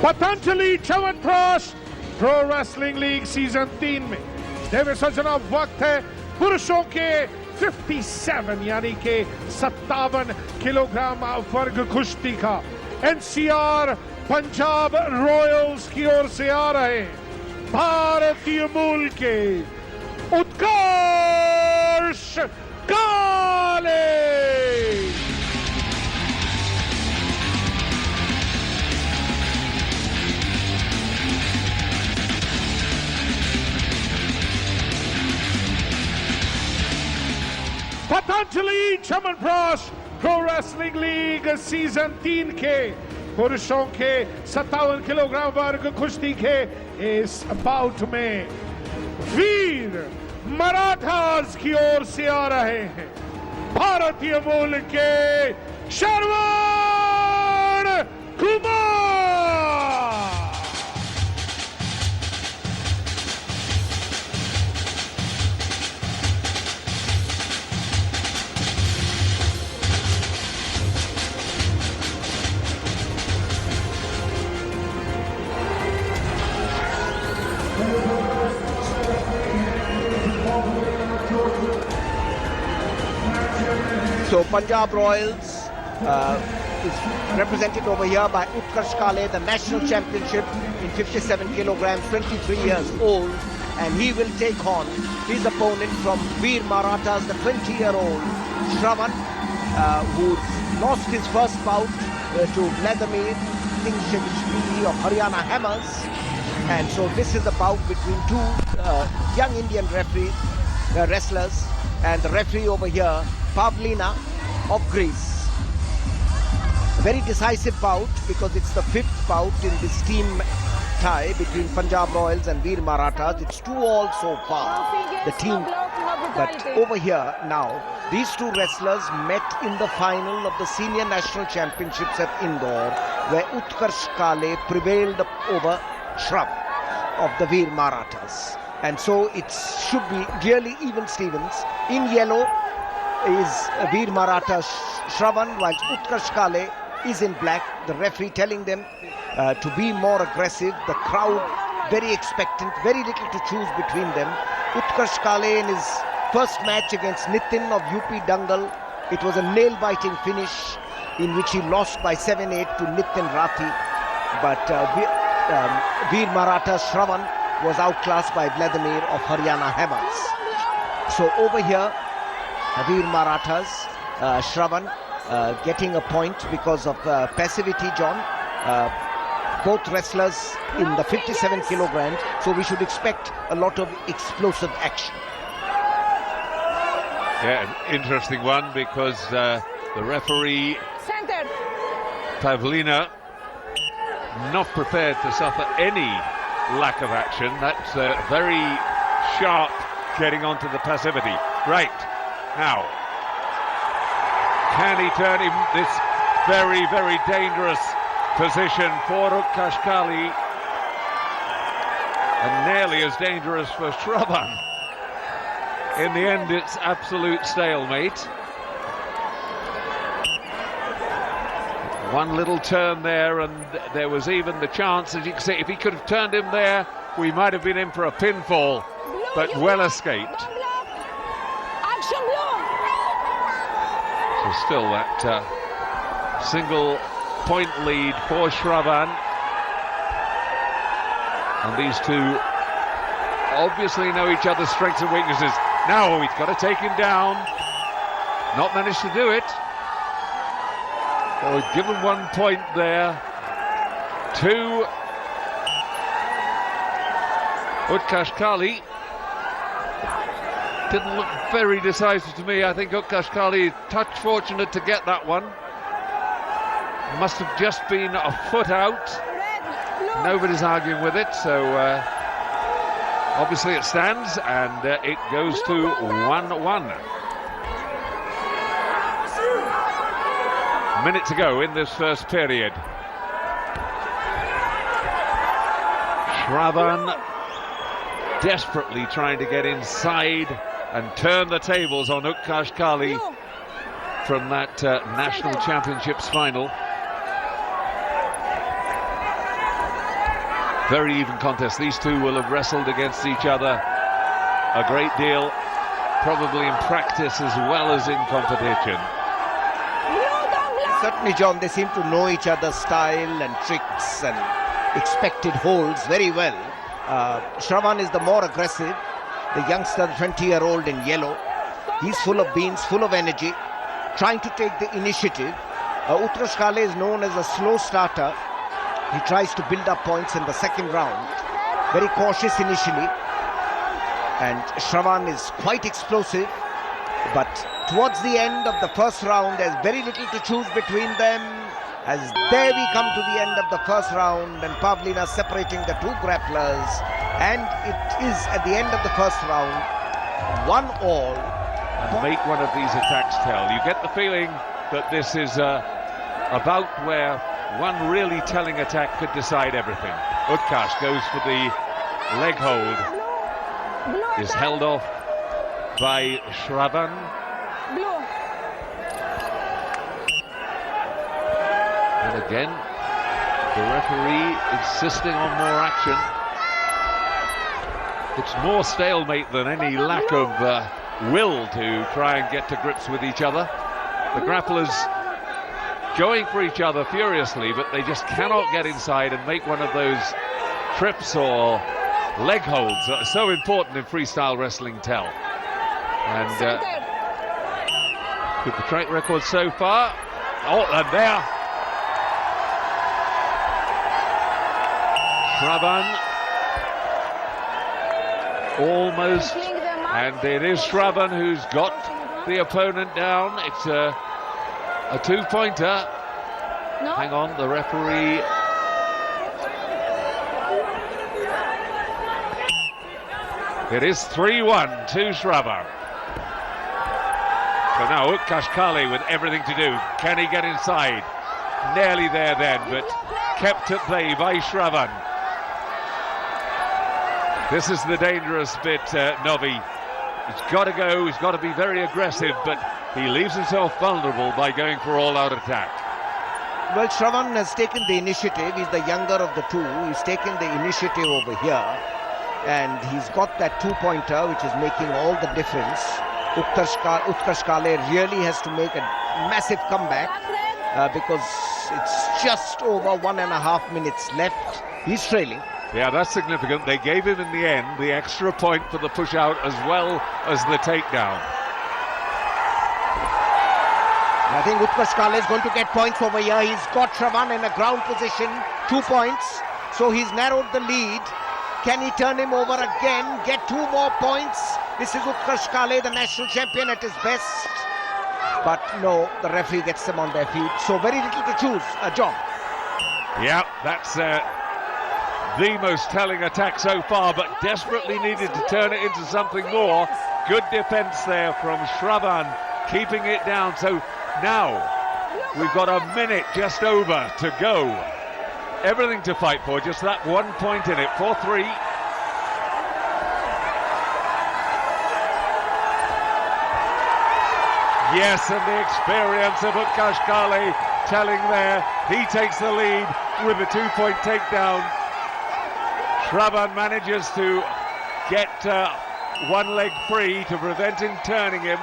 Patanjali chyawanprash pro wrestling league season 3 में deviation जनाब वक्त है पुरुषों के 57 यानी के 57 किलोग्राम वर्ग कुश्ती का। एनसीआर पंजाब रॉयल्स की ओर से आ रहे हैं भारतीय मूल के उत्कर्ष काले। Patanjali chyawanprash pro wrestling league season 3 के पुरुषों के 57 किलोग्राम वर्ग कुश्ती के इस बाउट में वीर मराठास की ओर से आ रहे हैं भारतीय मूल के Shravan Kumar. So Punjab Royals is represented over here by Utkarsh Kale, the national championship in 57 kilograms, 23 years old, and he will take on his opponent from Veer Marathas, the 20-year-old Shravan, who lost his first bout to Vladimir of Haryana Hammers. And so this is a bout between two young Indian wrestlers, and the referee over here, Pavlina of Greece. A very decisive bout because it's the 5th bout in this team tie between Punjab Royals and Veer Marathas. It's 2-2 so far, the team. But over here now, these two wrestlers met in the final of the Senior National Championships at Indore, where Utkarsh Kale prevailed over Shravan of the Veer Marathas. And so it should be really even Stevens. In yellow is Veer Maratha Shravan, while Utkarsh Kale is in black. The referee telling them to be more aggressive. The crowd very expectant, very little to choose between them. Utkarsh Kale in his first match against Nitin of UP Dangal, it was a nail-biting finish in which he lost by 7-8 to Nitin Rathi. But Veer Maratha Shravan was outclassed by Vladimir of Haryana Hammers. So over here, Veer Marathas Shravan getting a point because of passivity, John. Both wrestlers in the 57 kilograms, so we should expect a lot of explosive action. Yeah, an interesting one because the referee Pavlina not prepared to suffer any lack of action. That's very sharp getting onto the passivity. Right, now, can he turn him this very, very dangerous position for Utkarsh Kale, and nearly as dangerous for Shravan. In the end, it's absolute stalemate. One little turn there, and there was even the chance, as you can see, if he could have turned him there, we might have been in for a pinfall, but well escaped. So still that single point lead for Shravan. And these two obviously know each other's strengths and weaknesses. Now he's got to take him down. Not managed to do it. Well, given 1 point there to Utkarsh Kale. Didn't look very decisive to me. I think Utkarsh Kale touch fortunate to get that one. Must have just been a foot out. Nobody's arguing with it, so obviously it stands, and it goes to 1-1. Minute to go in this first period. Shravan desperately trying to get inside and turn the tables on Utkarsh Kale from that National Championships final. Very even contest. These two will have wrestled against each other a great deal, probably in practice as well as in competition. Certainly, John, they seem to know each other's style and tricks and expected holds very well. Shravan is the more aggressive, the youngster, the 20-year-old in yellow. He's full of beans, full of energy, trying to take the initiative. Utkarsh Kale is known as a slow starter. He tries to build up points in the second round. Very cautious initially. And Shravan is quite explosive. But towards the end of the first round, there's very little to choose between them. As there we come to the end of the first round, and Pavlina separating the two grapplers. And it is at the end of the first round, 1-all. And make one of these attacks tell. You get the feeling that this is about where one really telling attack could decide everything. Utkarsh goes for the leg hold. Is held off by Shravan. And again, the referee insisting on more action. It's more stalemate than any lack of will to try and get to grips with each other. The grapplers going for each other furiously, but they just cannot get inside and make one of those trips or leg holds that are so important in freestyle wrestling tell. And with the track record so far, and there Shravan almost, and it is Shravan who's got the opponent down. It's a two-pointer. No. Hang on, the referee. It is 3-1 to Shravan. So now Utkarsh Kale with everything to do. Can he get inside? Nearly there then, but kept at bay by Shravan. This is the dangerous bit, Novi. He's got to go, he's got to be very aggressive, but he leaves himself vulnerable by going for all-out attack. Well, Shravan has taken the initiative. He's the younger of the two. He's taken the initiative over here. And he's got that two-pointer, which is making all the difference. Utkarsh Kale really has to make a massive comeback because it's just over 1.5 minutes left. He's trailing. Yeah, that's significant. They gave him in the end the extra point for the push-out as well as the takedown. I think Utkarsh Kale is going to get points over here. He's got Shravan in a ground position, 2 points. So he's narrowed the lead. Can he turn him over again, get 2 more points? This is Utkarsh Kale, the national champion at his best. But no, the referee gets them on their feet. So very little to choose, John. Yeah, that's the most telling attack so far, but desperately needed to turn it into something more. Good defense there from Shravan, keeping it down. So now we've got a minute just over to go. Everything to fight for, just that 1 point in it, 4-3. Yes, and the experience of Utkarsh Kale telling there. He takes the lead with a 2-point takedown. Shravan manages to get one leg free to prevent him turning him.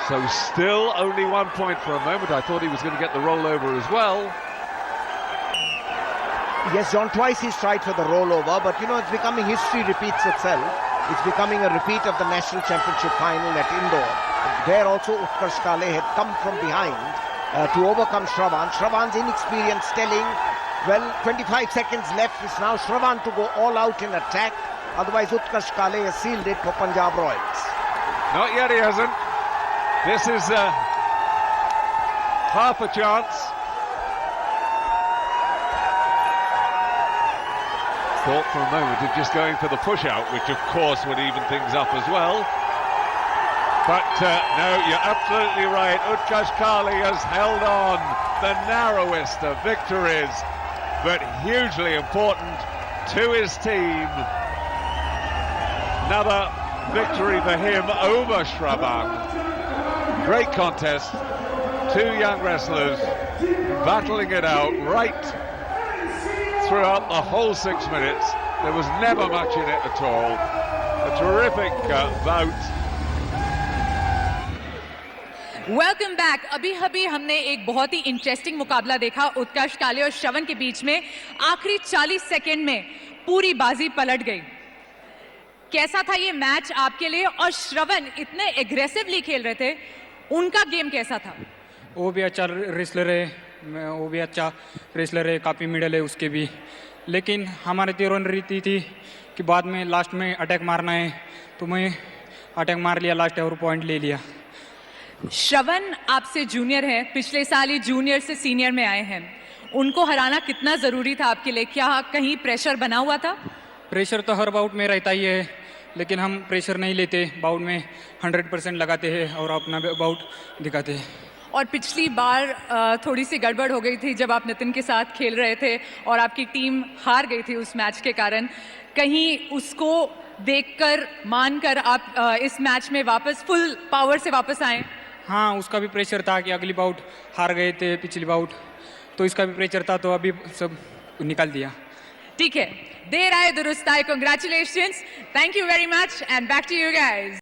So still only 1 point for a moment. I thought he was going to get the rollover as well. Yes, John, twice he's tried for the rollover, but you know, it's becoming, history repeats itself. It's becoming a repeat of the national championship final at Indore. There also Utkarsh Kale had come from behind to overcome Shravan. Shravan's inexperience telling. Well, 25 seconds left. It's now Shravan to go all out in attack. Otherwise, Utkarsh Kale has sealed it for Punjab Royals. Not yet, he hasn't. This is half a chance. Thought for a moment of just going for the push-out, which of course would even things up as well. But no, you're absolutely right. Utkarsh Kale has held on, the narrowest of victories, but hugely important to his team. Another victory for him over Shravan. Great contest. 2 young wrestlers battling it out right throughout the whole 6 minutes. There was never much in it at all. A terrific bout. Welcome back. अभी हमने एक बहुत ही interesting मुकाबला देखा उत्कर्ष काले और श्रवण के बीच में। आखिरी 40 सेकंड में पूरी बाजी पलट गई। कैसा था ये मैच आपके लिए? और श्रवण इतने एग्रेसिवली खेल रहे थे, उनका गेम कैसा था? वो भी अच्छा रेसलर है, वो भी अच्छा रेसलर है, काफ़ी मिडल है उसके भी। लेकिन हमारे तीर रणनीति थी कि बाद में लास्ट में अटैक मारना है, तो मैं अटैक मार लिया लास्ट और पॉइंट ले लिया। श्रवण आपसे जूनियर है, पिछले साल ही जूनियर से सीनियर में आए हैं। उनको हराना कितना ज़रूरी था आपके लिए? क्या कहीं प्रेशर बना हुआ था? प्रेशर तो हर बाउट में रहता ही है, लेकिन हम प्रेशर नहीं लेते, बाउट में 100% लगाते हैं और अपना बाउट दिखाते हैं। और पिछली बार थोड़ी सी गड़बड़ हो गई थी जब आप नितिन के साथ खेल रहे थे और आपकी टीम हार गई थी उस मैच के कारण। कहीं उसको देखकर मानकर आप इस मैच में वापस फुल पावर से वापस आए? हाँ, उसका भी प्रेशर था कि अगली बाउट हार गए थे पिछली बाउट, तो इसका भी प्रेशर था, तो अभी सब निकाल दिया। ठीक है, देर आए दुरुस्त आए। Congratulations, thank you very much and back to you guys.